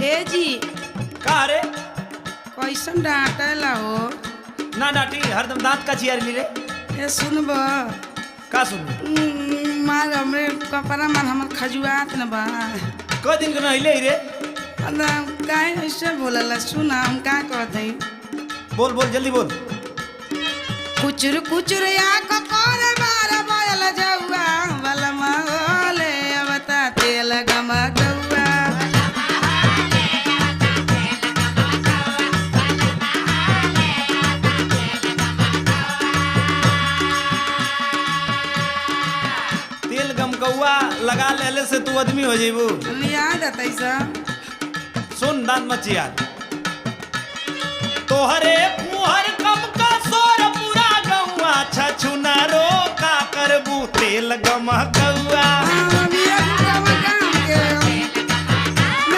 ए जी का रे कैसन डांटेला हो। ना डांटी हरदम दांत का चियारी ली रे। ए सुनब का सुन मार हमरे कपड़ा मार हमर खजुआत न बा। क दिन के नहिले रे। काहे ऐसे बोलला सुना हम का कहत हई। बोल बोल जल्दी बोल। कुचुर कुचुर या कोरे मार बोल जौआ बलमा ओले अवता तेल गमा गौआ। तेल गमकौआ लगा लेले से तू आदमी हो जेबू। याद आतै सब सुन दांत मत चियार। तोहरे मुहर कम का सोर पूरा गौआ छछुना रो का करबू तेल गमकौआ।